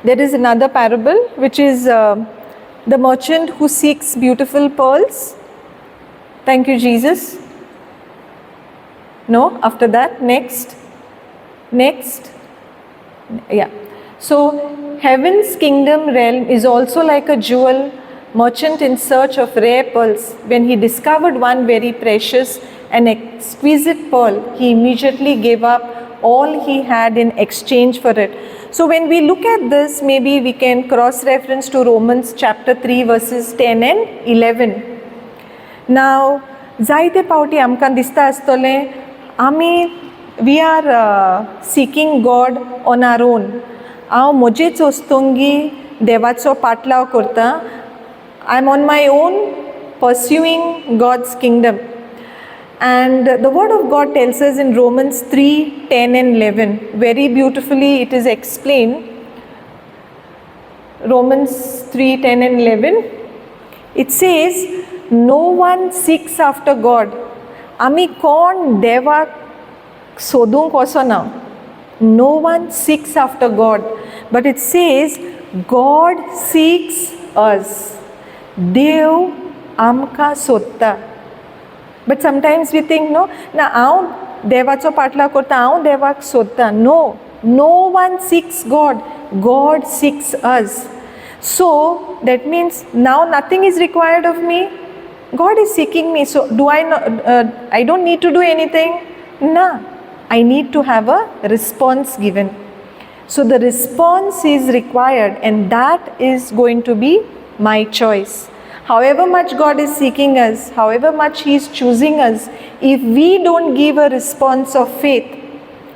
there is another parable which is the merchant who seeks beautiful pearls. Thank you, Jesus. No, after that, next. Yeah. So heaven's kingdom realm is also like a jewel merchant in search of rare pearls. When he discovered one very precious and exquisite pearl, he immediately gave up all he had in exchange for it. So when we look at this, maybe we can cross-reference to Romans chapter 3 verses 10 and 11. Now, जायते पावटी आमकां दिसता आसतलें आमी we are seeking God on our own. हांव म्हजेच वस्तुंगी देवाचो पाटलाव करता. I am on my own pursuing God's kingdom. And the word of God tells us in Romans 3, 10 and 11, very beautifully it is explained. Romans 3, 10 and 11, it says, no one seeks after God. Ami kon devak sodung kosona. No one seeks after God. But it says, God seeks us. Dev amka sotta. But sometimes we think, no, na haंव देवाचो पाटला करता, हांव देवाक सोदता. No one seeks God. God seeks us. So that means now nothing is required of me. God is seeking me. So do I not, I don't need to do anything? No. I need to have a response given. So the response is required, and that is going to be my choice. However much God is seeking us, however much He is choosing us, if we don't give a response of faith,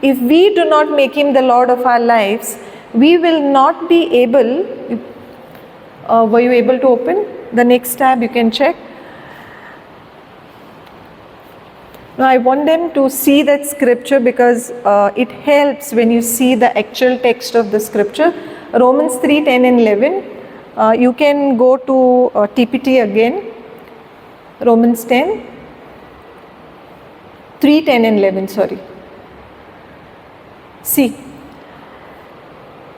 if we do not make Him the Lord of our lives, we will not be able, were you able to open the next tab? You can check. Now I want them to see that scripture because it helps when you see the actual text of the scripture. Romans 3, 10 and 11. You can go to TPT again. Romans 10. 3, 10 and 11, sorry. See.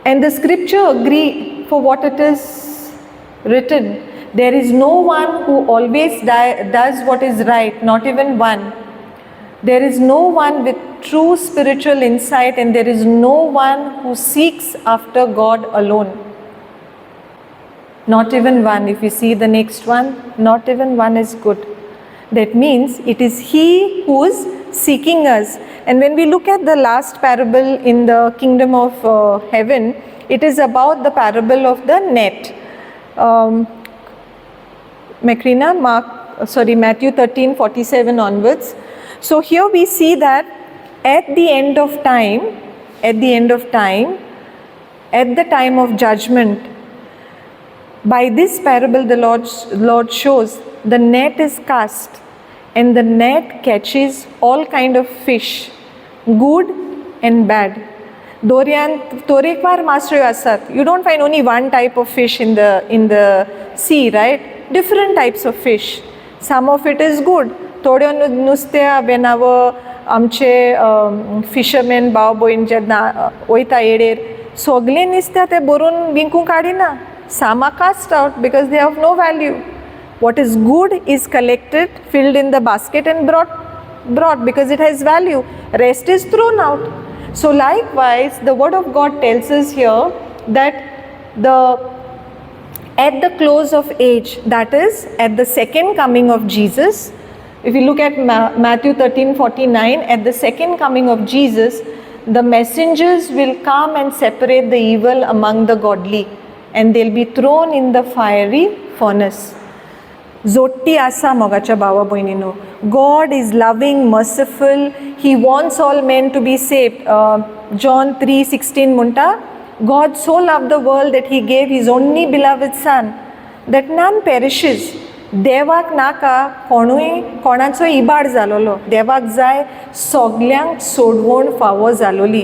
And the scripture agree for what it is written. There is no one who always does what is right, not even one. There is no one with true spiritual insight, and there is no one who seeks after God alone. Not even one. If you see the next one, not even one is good. That means it is He who is seeking us. And when we look at the last parable in the kingdom of heaven, it is about the parable of the net. Macrina, Matthew 13, 47 onwards. So here we see that at the end of time, at the time of judgment, by this parable the Lord shows the net is cast, and the net catches all kind of fish, good and bad. Dorian torekvar master asat. You don't find only one type of fish in the sea, right? Different types of fish. Some of it is good. थोड्यो नुस्तें हांवें हांव आमचे fisherman भाव भयण जेन्ना वयता येडेर सगळें नुस्तें ते बरोवन विकूंक काडिना. Some are cast out because they have no value. What is good is collected, filled in the basket and brought because it has value. Rest is thrown out. So likewise, the word of God tells us here that at the close of age, that is at the second coming of Jesus, if you look at Matthew 13:49, at the second coming of Jesus, the messengers will come and separate the evil among the godly, and they'll be thrown in the fiery furnace. Zotti asa mogacha bava boinino. God is loving, merciful. He wants all men to be saved. John 3:16 munta. God so loved the world that He gave His only beloved Son, that none perishes. देवाक नाका कोणाचो इबाड जालोलो. देवाक जाय सगल्यांक सोडवण फावो जालोली.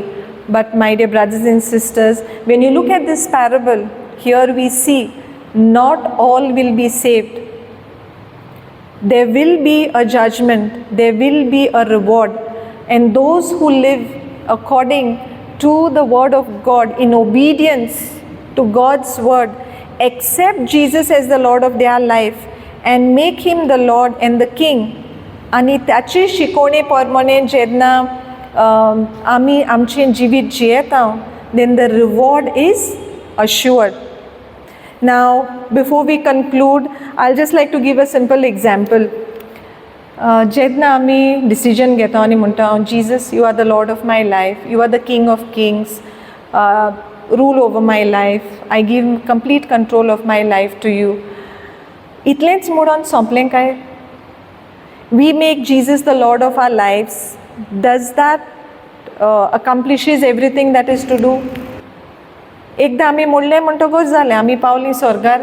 But my dear brothers and sisters, when you look at this parable, here we see not all will be saved. There will be a judgment, there will be a reward, and those who live according to the word of God, in obedience to God's word, accept Jesus as the Lord of their life and make him the Lord and the King. आणि त्याची शिकवणे प्रमाणे जेन्ना आमी आमचें जिवीत जियेता, then the reward is assured. Now, before we conclude, I'll just like to give a simple example. जेन्ना आमी डिसिजन घेता आनी म्हणटा, Jesus, you are the Lord of my life, you are the King of kings, rule over my life, I give complete control of my life to you. इतलेंच म्हणून सोंपलें काय? We make Jesus the Lord of our lives. Does that accomplishes everything that is to do? एकदा आमी म्हणलें म्हणटकूच जालें, आमी पावलीं स्वर्गार.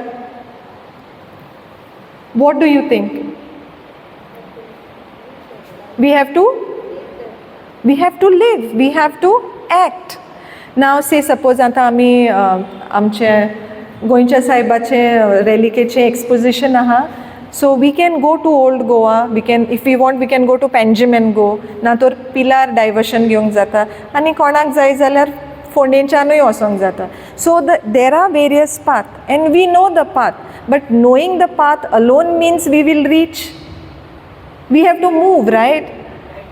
What do you think? We have to live, we have to act. Now say suppose आतां आमी आमचे गोंयच्या सायबाचें रेलिकेचें एक्सपोजिशन आहा, so we can go to old Goa, we can, if we want, we can go to Panjim and go, ना तर पिलार diversion घेवंक जाता, आनी कोणाक जाय जाल्यार फोंडेंच्यानूय वचोंक जाता. So there are various paths and we know the path, but knowing the path alone means we will reach. We have to move, right?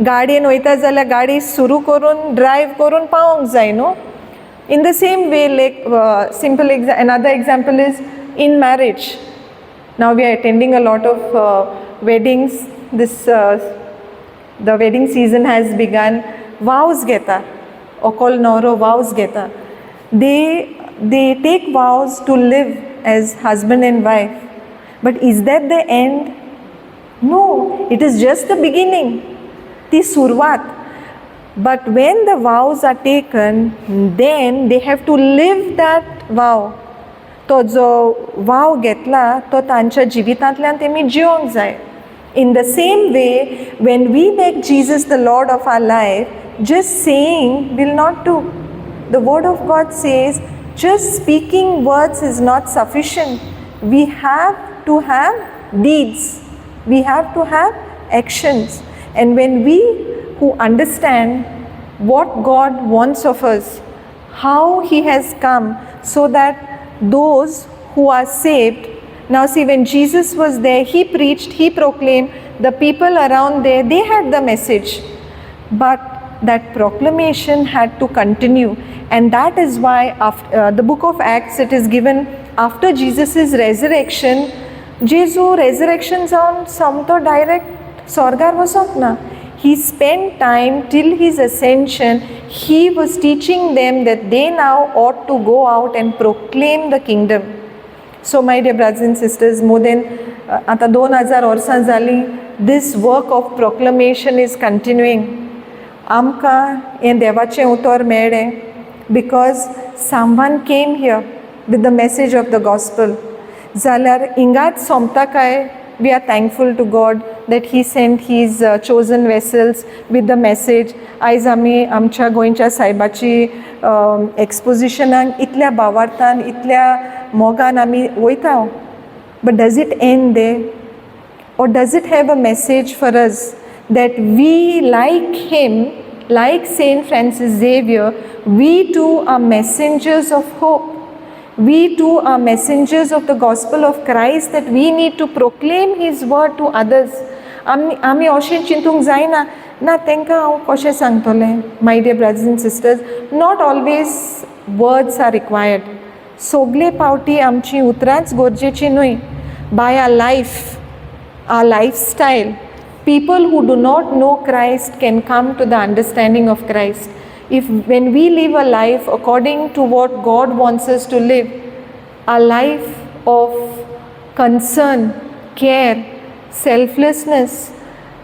गाडयेन वयता जाल्यार गाडी सुरू करून ड्रायव्ह करून पावोंक जाय न्हू. In the same way, like another example is in marriage. Now we are attending a lot of weddings. The wedding season has begun. Vows geta, okol noro vows geta. They take vows to live as husband and wife. But is that the end? No, it is just the beginning. Ti survat. But when the vows are taken, then they have to live that vow. तो जो वाव घेतला तो तांच्या जिवितांतल्यान तेमी जिवंक जाय. In the same way, when we make Jesus the Lord of our life, just saying will not do. The word of God says, just speaking words is not sufficient. We have to have deeds. We have to have actions. And when we who understand what God wants of us, how He has come so that those who are saved. Now see, when Jesus was there, He preached, He proclaimed, the people around there, they had the message. But that proclamation had to continue. And that is why after the book of Acts, it is given after Jesus' resurrection, Jesu resurrection जावन समतो direct स्वर्गार वचोंक ना. He spent time till his ascension. He was teaching them that they now ought to go out and proclaim the kingdom. So my dear brothers and sisters, more than आता 2000 वर्सां जाली, this work of proclamation is continuing. आमकां हें देवाचें उतर मेळ्ळें because someone came here with the message of the gospel. जाल्यार हिंगाच सोंपता काय? We are thankful to God that He sent His chosen vessels with the message. आयज आमी आमच्या गोंयच्या सायबाची एक्सपोजिशनाक इतल्या भावार्थान, इतल्या मोगान आमी वयता. But does it end there? Or does it have a message for us that we, like him, like Saint Francis Xavier, we too are messengers of hope. We too are messengers of the gospel of Christ, that we need to proclaim His word to others. आमी अशें चिंतूंक जायना ना तांकां हांव कशें सांगतलें. My dear brothers and sisters, not always words are required. सोगले पावटी आमची उतरांच गरजेची न्हय. By our life, our lifestyle, people who do not know Christ can come to the understanding of Christ. When we live a life according to what God wants us to live, a life of concern, care, selflessness,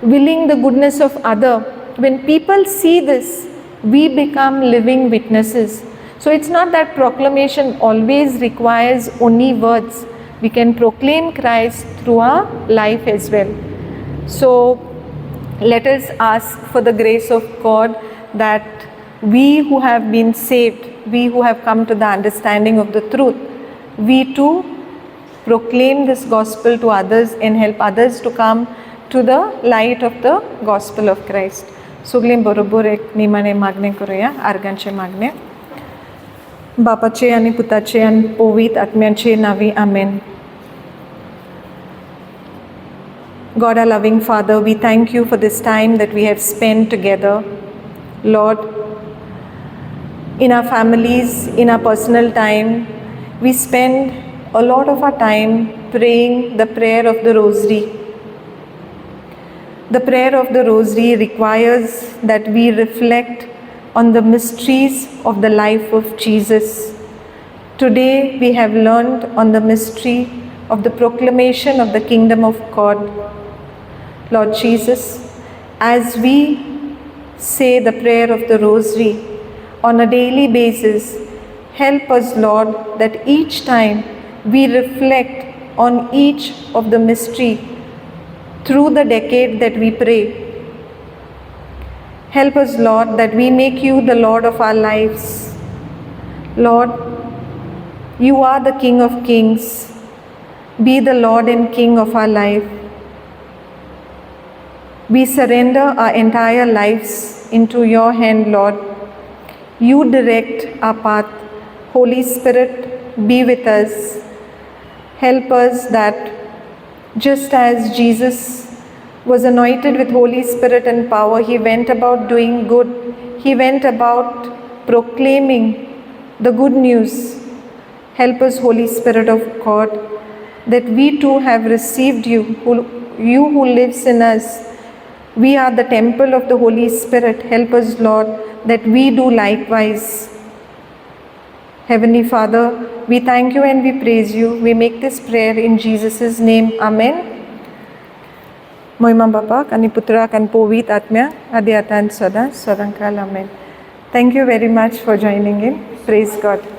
willing the goodness of other, when people see this, we become living witnesses. So it's not that proclamation always requires only words. We can proclaim Christ through our life as well. So let us ask for the grace of God that we who have been saved, we who have come to the understanding of the truth, we too proclaim this gospel to others and help others to come to the light of the gospel of Christ. सगळीं बरोबर एक निमाणें मागणें करुया, आर्गांचें मागणें. बापाचे आनी पुताचे आनी पवित्र आत्म्याचे नांवी आमेन. God, our loving Father, we thank you for this time that we have spent together. Lord, in our families, in our personal time, we spend a lot of our time praying the prayer of the Rosary. The prayer of the Rosary requires that we reflect on the mysteries of the life of Jesus. Today, we have learned on the mystery of the proclamation of the kingdom of God. Lord Jesus, as we say the prayer of the Rosary on a daily basis, help us, Lord, that each time we reflect on each of the mystery through the decade that we pray. Help us, Lord, that we make you the Lord of our lives. Lord, you are the King of Kings. Be the Lord and King of our life. We surrender our entire lives into your hand, Lord. You direct our path. Holy Spirit, be with us. Help us that just as Jesus was anointed with Holy Spirit and power, he went about doing good. He went about proclaiming the good news. Help us, Holy Spirit of God, that we too have received you who lives in us. We are the temple of the Holy Spirit. Help us, Lord, that we do likewise. Heavenly Father, we thank you and we praise you. We make this prayer in Jesus' name. Amen. Moima Bapak ani Putra kan Povit Atmya adi atan sada sarankaal. Amen. Thank you very much for joining in. Praise God.